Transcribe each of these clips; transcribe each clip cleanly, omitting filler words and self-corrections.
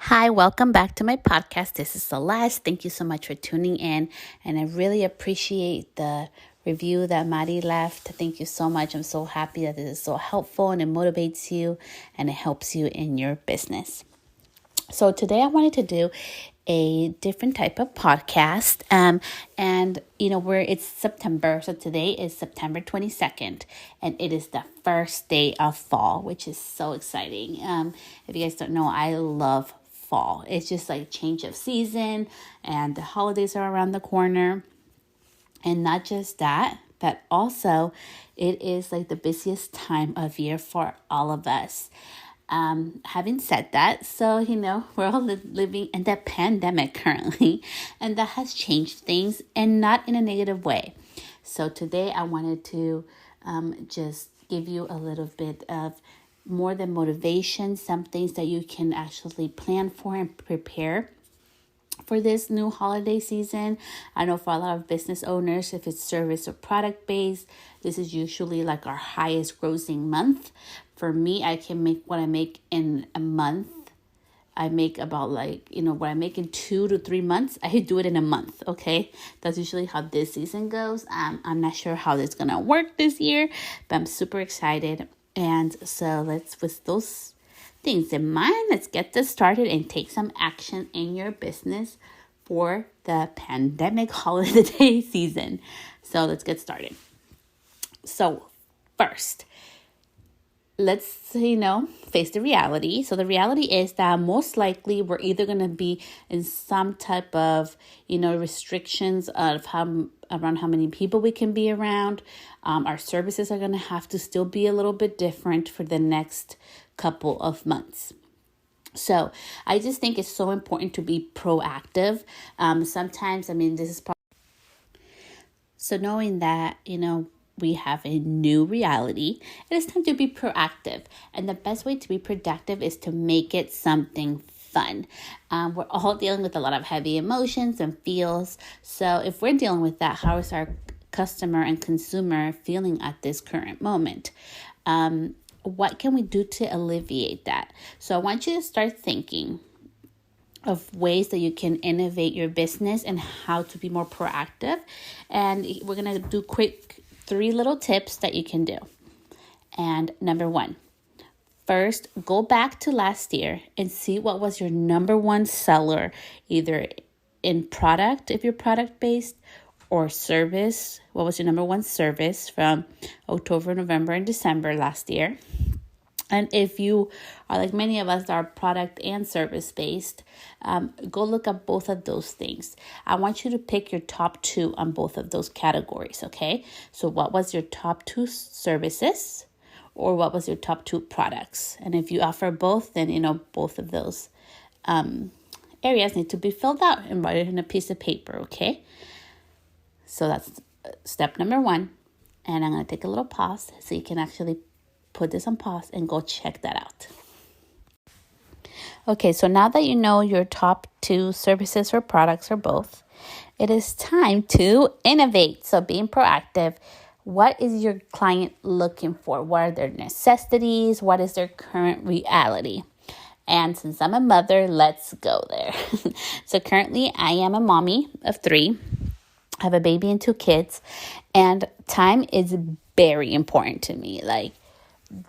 Hi, welcome back to my podcast. This is Celeste. Thank you so much for tuning in. And I really appreciate the review that Mari left. Thank you so much. I'm so happy that this is so helpful and it motivates you and it helps you in your business. So today I wanted to do a different type of podcast. And where it's September. So today is September 22nd and it is the first day of fall, which is so exciting. If you guys don't know, I love fall. It's just like change of season and the holidays are around the corner. And not just that, but also it is like the busiest time of year for all of us. Having said that, so, we're all living in the pandemic currently, and that has changed things and not in a negative way. So today I wanted to just give you a little bit of more than motivation, some things that you can actually plan for and prepare for this new holiday season. I know for a lot of business owners, if it's service or product based, this is usually like our highest grossing month. For me, I can make what I make in a month. I make about what I make in 2 to 3 months, I do it in a month, okay? That's usually how this season goes. I'm not sure how it's going to work this year, but I'm super excited. And so with those things in mind, let's get this started and take some action in your business for the pandemic holiday season. So let's get started. So first, let's face the reality. So the reality is that most likely we're either going to be in some type of restrictions of around how many people we can be around. Our services are going to have to still be a little bit different for the next couple of months. So I just think it's so important to be proactive. Sometimes, this is part. So knowing that, we have a new reality, it is time to be proactive. And the best way to be productive is to make it something fun. We're all dealing with a lot of heavy emotions and feels. So if we're dealing with that, how is our customer and consumer feeling at this current moment? What can we do to alleviate that? So I want you to start thinking of ways that you can innovate your business and how to be more proactive. And we're going to do quick 3 little tips that you can do. And number 1, first, go back to last year and see what was your number 1 seller, either in product, if you're product based, or service. What was your number 1 service from October, November, and December last year? And if you are like many of us that are product and service based, go look at both of those things. I want you to pick your top 2 on both of those categories, okay? So what was your top 2 services, or what was your top 2 products? And if you offer both, then, both of those areas need to be filled out and write it in a piece of paper, okay? So that's step number 1. And I'm going to take a little pause so you can actually put this on pause and go check that out. Okay, so now that you know your top 2 services or products or both, it is time to innovate. So being proactive, what is your client looking for? What are their necessities? What is their current reality? And since I'm a mother, let's go there. So currently I am a mommy of 3. I have a baby and 2 kids, and time is very important to me. Like,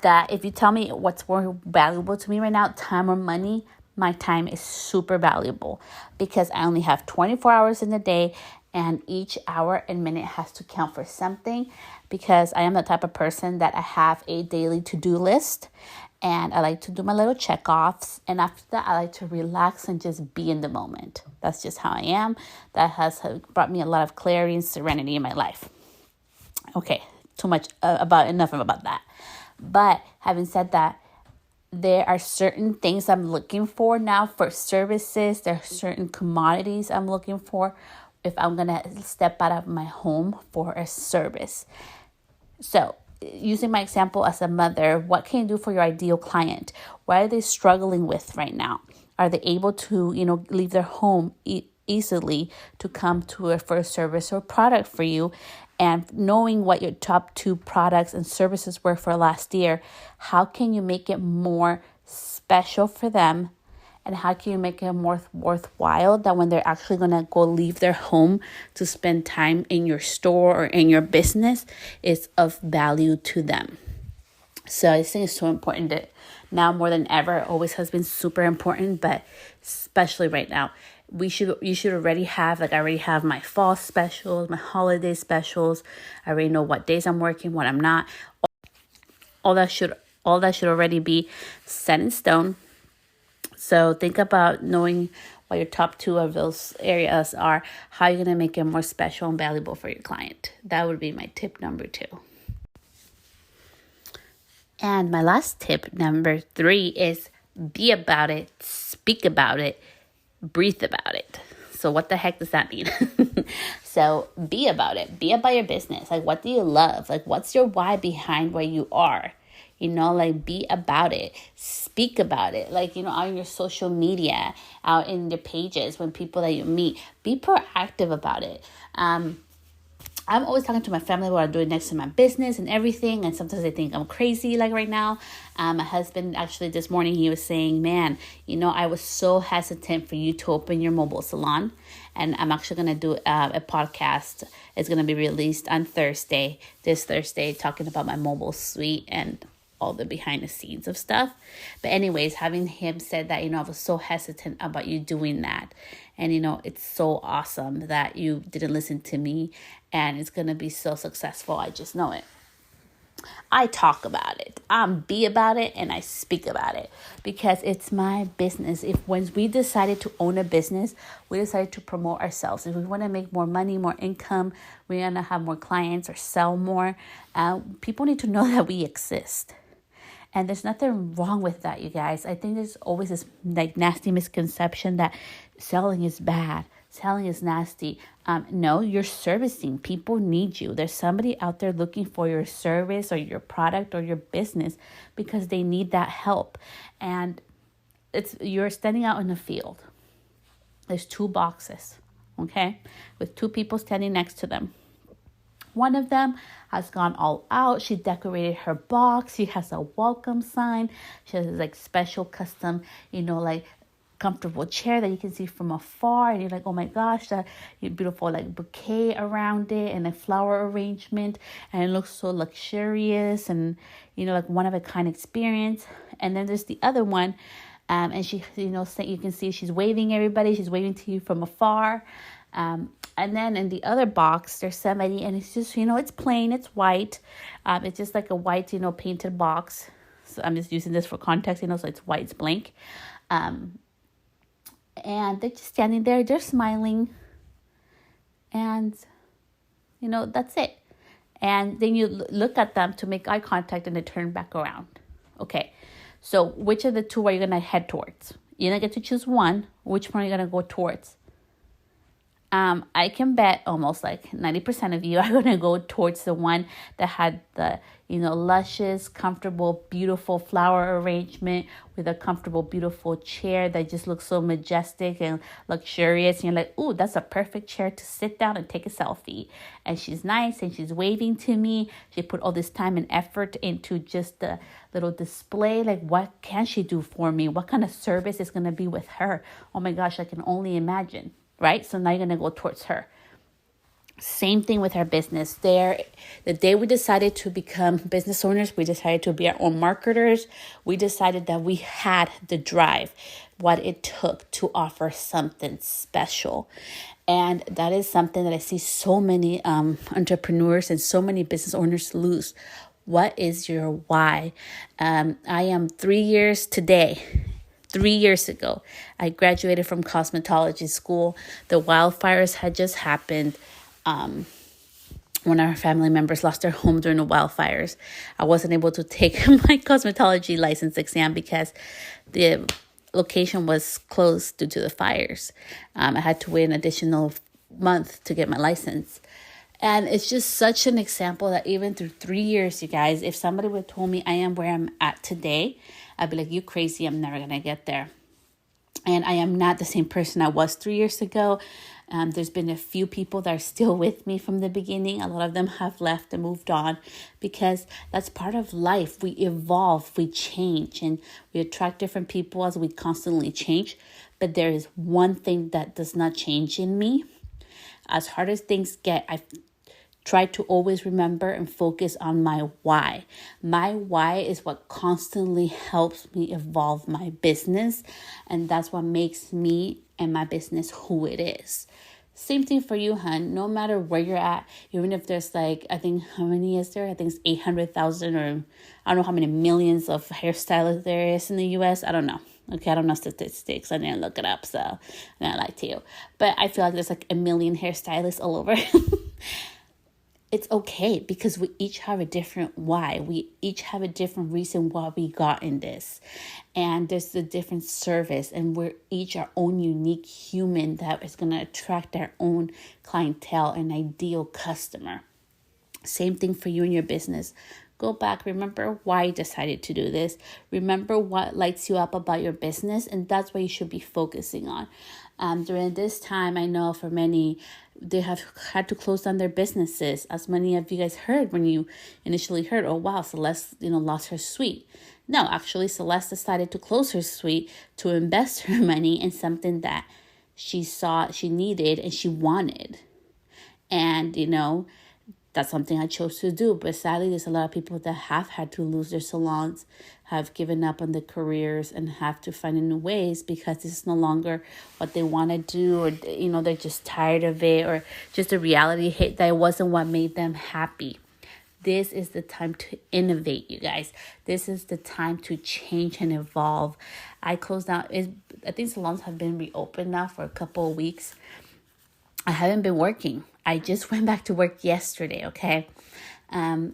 that if you tell me what's more valuable to me right now, time or money, my time is super valuable because I only have 24 hours in the day, and each hour and minute has to count for something, because I am the type of person that I have a daily to-do list, and I like to do my little check-offs, and after that I like to relax and just be in the moment. That's just how I am. That has brought me a lot of clarity and serenity in my life. Okay, enough about that. But having said that, there are certain things I'm looking for now for services. There are certain commodities I'm looking for if I'm going to step out of my home for a service. So using my example as a mother, what can you do for your ideal client? What are they struggling with right now? Are they able to, leave their home easily to come to a first service or product for you? And knowing what your top 2 products and services were for last year, how can you make it more special for them and how can you make it more worthwhile that when they're actually going to go leave their home to spend time in your store or in your business is of value to them. So I think it's so important that now more than ever, always has been super important, but especially right now, you should already have, like I already have my fall specials, my holiday specials. I already know what days I'm working, what I'm not. All that should already be set in stone. So think about knowing what your top 2 of those areas are, how you're going to make it more special and valuable for your client. That would be my tip number 2. And my last tip, number 3, is be about it, speak about it, breathe about it. So what the heck does that mean? So be about it. Be about your business. Like, what do you love? Like, what's your why behind where you are? Like, be about it. Speak about it. Like, on your social media, out in your pages, when people that you meet, be proactive about it. I'm always talking to my family what I'm doing next to my business and everything. And sometimes they think I'm crazy, like right now. My husband, actually this morning, he was saying, man, I was so hesitant for you to open your mobile salon. And I'm actually going to do a podcast. It's going to be released on this Thursday, talking about my mobile suite and all the behind the scenes of stuff. But anyways, having him said that, I was so hesitant about you doing that. And, it's so awesome that you didn't listen to me, and it's going to be so successful. I just know it. I talk about it. Be about it, and I speak about it because it's my business. When we decided to own a business, we decided to promote ourselves. If we want to make more money, more income, we want to have more clients or sell more, people need to know that we exist. And there's nothing wrong with that, you guys. I think there's always this nasty misconception that selling is bad. Selling is nasty. No, you're servicing. People need you. There's somebody out there looking for your service or your product or your business because they need that help. And you're standing out in the field. There's 2 boxes, okay, with 2 people standing next to them. One of them has gone all out. She decorated her box. She has a welcome sign. She has special custom, comfortable chair that you can see from afar. And you're like, oh my gosh, that beautiful bouquet around it and a flower arrangement. And it looks so luxurious and, one of a kind experience. And then there's the other one. And she, you can see she's waving everybody. She's waving to you from afar. And then in the other box, there's somebody, and it's just, it's plain, it's white. It's just like a white, painted box. So I'm just using this for context, so it's white, it's blank. And they're just standing there, they're smiling. And, that's it. And then you look at them to make eye contact and they turn back around. Okay, so which of the 2 are you going to head towards? You're going to get to choose one. Which one are you going to go towards? I can bet almost 90% of you are going to go towards the one that had the, luscious, comfortable, beautiful flower arrangement with a comfortable, beautiful chair that just looks so majestic and luxurious. And you're like, ooh, that's a perfect chair to sit down and take a selfie. And she's nice and she's waving to me. She put all this time and effort into just the little display. What can she do for me? What kind of service is going to be with her? Oh my gosh, I can only imagine. Right? So now you're going to go towards her. Same thing with our business. The day we decided to become business owners, we decided to be our own marketers. We decided that we had the drive, what it took to offer something special. And that is something that I see so many entrepreneurs and so many business owners lose. What is your why? I am 3 years today. 3 years ago, I graduated from cosmetology school. The wildfires had just happened. One of our family members lost their home during the wildfires. I wasn't able to take my cosmetology license exam because the location was closed due to the fires. I had to wait an additional month to get my license. And it's just such an example that even through 3 years, you guys, if somebody would have told me I am where I'm at today, I'd be like, you crazy, I'm never going to get there. And I am not the same person I was 3 years ago. There's been a few people that are still with me from the beginning. A lot of them have left and moved on because that's part of life. We evolve, we change, and we attract different people as we constantly change. But there is one thing that does not change in me. As hard as things get, I try to always remember and focus on my why. My why is what constantly helps me evolve my business, and that's what makes me and my business who it is. Same thing for you, hun. No matter where you're at, even if there's like, I think, how many is there? I think it's 800,000 or I don't know how many millions of hairstylists there is in the U.S. I don't know. Okay, I don't know statistics. I didn't look it up, so I'm not lie to you. But I feel like there's like a million hairstylists all over. It's okay because we each have a different why. We each have a different reason why we got in this. And there's a different service, and we're each our own unique human that is going to attract our own clientele and ideal customer. Same thing for you and your business. Go back, remember why you decided to do this. Remember what lights you up about your business, and that's what you should be focusing on. During this time, I know for many, they have had to close down their businesses. As many of you guys heard when you initially heard, oh wow, Celeste, lost her suite. No, actually, Celeste decided to close her suite to invest her money in something that she saw she needed and she wanted. And, that's something I chose to do. But sadly, there's a lot of people that have had to lose their salons, have given up on their careers, and have to find new ways because this is no longer what they want to do, or, they're just tired of it, or just a reality hit that it wasn't what made them happy. This is the time to innovate, you guys. This is the time to change and evolve. I closed down. I think salons have been reopened now for a couple of weeks. I haven't been working. I just went back to work yesterday, okay? And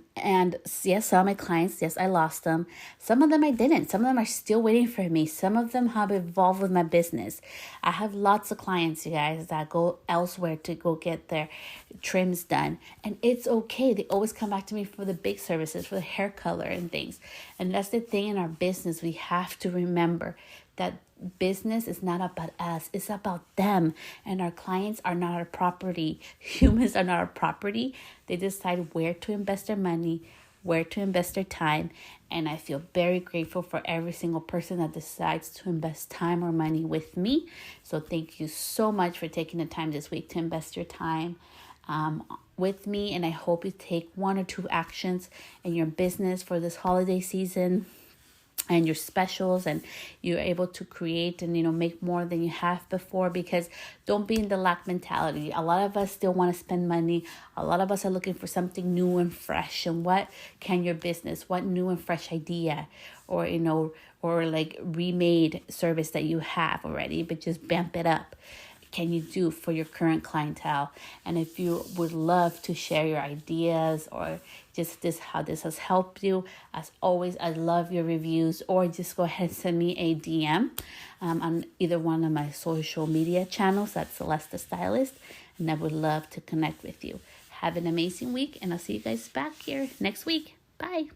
yes, some of my clients, yes, I lost them. Some of them I didn't. Some of them are still waiting for me. Some of them have evolved with my business. I have lots of clients, you guys, that go elsewhere to go get their trims done. And it's okay. They always come back to me for the big services, for the hair color and things. And that's the thing in our business. We have to remember that business is not about us. It's about them. And our clients are not our property. Humans are not our property. They decide where to invest their money, where to invest their time. And I feel very grateful for every single person that decides to invest time or money with me. So thank you so much for taking the time this week to invest your time with me. And I hope you take 1 or 2 actions in your business for this holiday season and your specials, and you're able to create and make more than you have before. Because don't be in the lack mentality. A lot of us still want to spend money. A lot of us are looking for something new and fresh. And what can your business, what new and fresh idea, or or like remade service that you have already, but just vamp it up, can you do for your current clientele? And if you would love to share your ideas or just how this has helped you, as always, I love your reviews, or just go ahead and send me a DM on either one of my social media channels. That's Celeste the Stylist, and I would love to connect with you. Have an amazing week, and I'll see you guys back here next week. Bye.